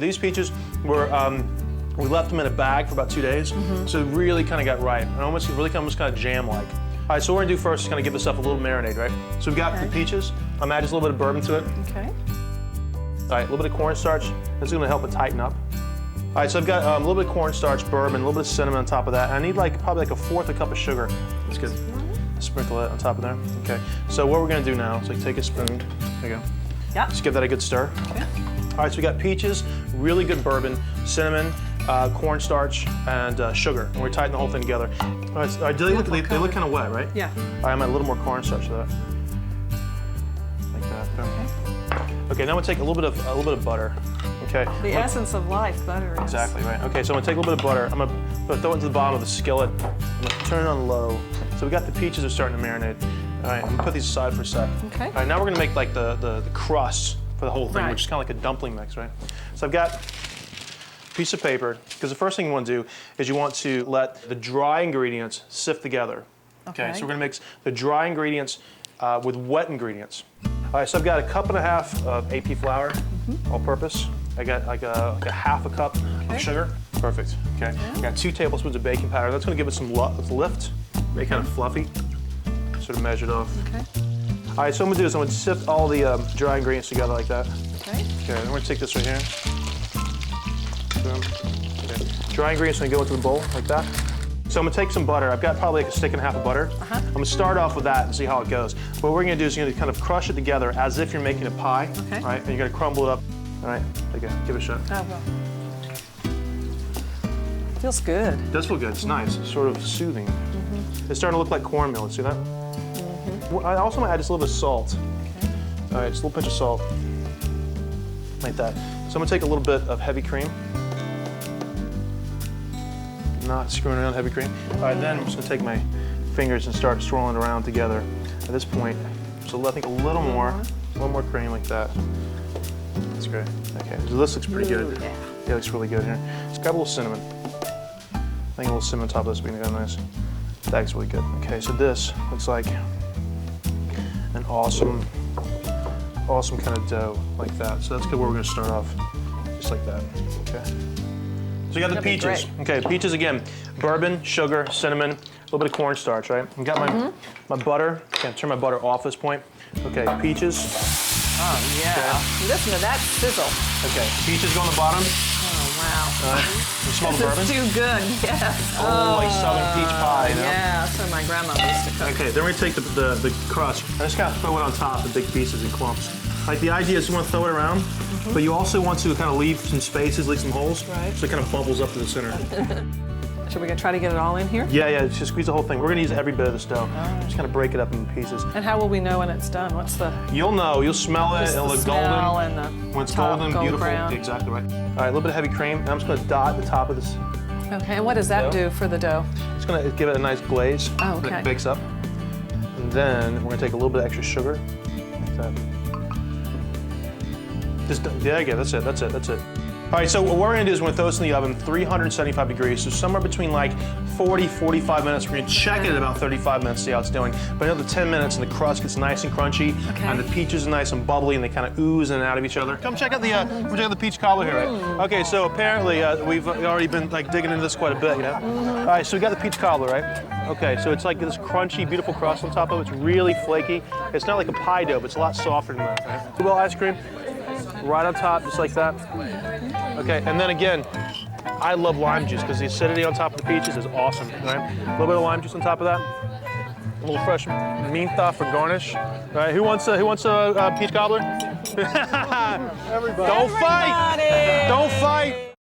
these peaches were, we left them in a bag for about 2 days, so it really kind of got ripe, and almost kind of jam-like. All right, so what we're gonna do first is kind of give this stuff a little marinade, right? So we've got the peaches. I'm adding just a little bit of bourbon to it. Okay. All right, a little bit of cornstarch. This is gonna help it tighten up. All right, so I've got a little bit of cornstarch, bourbon, a little bit of cinnamon on top of that. And I need probably like a 1/4 cup of sugar. That's good. Sprinkle it on top of there. Okay. So what we're gonna do now is take a spoon. There you go. Yeah. Just give that a good stir. Okay. All right, so we got peaches, really good bourbon, cinnamon, cornstarch, and sugar. And we're tighten the whole thing together. All right, so they look kind of wet, right? Yeah. All right, I'm add a little more cornstarch to that. Like that. Okay. Okay, now we'll take a little bit of butter. Okay. The essence of life, butter is. Exactly, right. Okay, so I'm gonna take a little bit of butter. I'm gonna throw it into the bottom of the skillet. I'm gonna turn it on low. So we got the peaches are starting to marinate. All right, I'm gonna put these aside for a sec. Okay. All right, now we're gonna make like the crust for the whole thing, Right. which is kind of like a dumpling mix, right? So I've got a piece of paper, because the first thing you want to do is you want to let the dry ingredients sift together. Okay, so we're gonna mix the dry ingredients with wet ingredients. All right, so I've got 1.5 cups of AP flour, all-purpose. I got like a 1/2 cup of sugar. Perfect. Okay. I got 2 tablespoons of baking powder. That's going to give it some lift, make it kind of fluffy. Sort of measured off. Okay. All right. So what I'm going to do is I'm going to sift all the dry ingredients together like that. Okay. Okay. I'm going to take this right here. Boom. Okay. Dry ingredients are going to go into the bowl like that. So I'm gonna take some butter. I've got probably like 1.5 sticks of butter. I'm gonna start off with that and see how it goes. What we're gonna do is you're gonna kind of crush it together as if you're making a pie. Okay. All right, and you're gonna crumble it up. All right, give it a shot. Oh, well. Feels good. It does feel good, it's nice. It's sort of soothing. It's starting to look like cornmeal, see that? I also might add just a little bit of salt. Okay. All right, just a little pinch of salt. Like that. So I'm gonna take a little bit of heavy cream. Not screwing around heavy cream. All right, then I'm just gonna take my fingers and start swirling it around together. At this point, so I think a little more cream like that. That's great. Okay, so this looks pretty good. Yeah. Yeah, it looks really good here. It's got a little cinnamon. I think a little cinnamon on top of this would be kind of nice. That looks really good. Okay, so this looks like an awesome kind of dough like that. So that's good where we're gonna start off, just like that. Okay. So you got the peaches. Okay, peaches again. Bourbon, sugar, cinnamon, a little bit of cornstarch, right? I got my butter. Okay, turn my butter off this point. Okay, peaches. Oh, yeah. Okay. Listen to that sizzle. Okay, peaches go on the bottom. Oh, wow. All right. You smell the bourbon? It's too good, yes. Oh, like Southern peach pie, you know? Yeah, that's what my grandma used to cook. Okay, then we're gonna take the crust. I just gotta throw it on top in big pieces and clumps. Like the idea is you want to throw it around, but you also want to kind of leave some spaces, leave some holes, right. So it kind of bubbles up to the center. Should we try to get it all in here? Yeah, just squeeze the whole thing. We're gonna use every bit of this dough. Just kind of break it up in pieces. And how will we know when it's done? What's the... You'll know, you'll smell it, it'll look golden. And the when it's top, golden, gold beautiful, brown. Exactly right. All right, a little bit of heavy cream, and I'm just gonna dot the top of this. Okay, and what does that do for the dough? It's gonna give it a nice glaze. Oh, okay. That bakes up. And then we're gonna take a little bit of extra sugar. Like that. Yeah, that's it. All right, so what we're gonna do is we're gonna throw this in the oven, 375 degrees, so somewhere between like 40, 45 minutes. We're gonna check it at about 35 minutes, see how it's doing. But another 10 minutes and the crust gets nice and crunchy, and the peaches are nice and bubbly, and they kind of ooze in and out of each other. Come check out the peach cobbler here, right? Okay, so apparently we've already been like digging into this quite a bit, you know? All right, so we got the peach cobbler, right? Okay, so it's like this crunchy, beautiful crust on top of it. It's really flaky. It's not like a pie dough, but it's a lot softer than that, right? Bluebell ice cream. Right on top, just like that. Okay, and then again, I love lime juice because the acidity on top of the peaches is awesome, right? A little bit of lime juice on top of that. A little fresh minta for garnish. All right, who wants a peach cobbler? Everybody. Don't fight! Don't fight!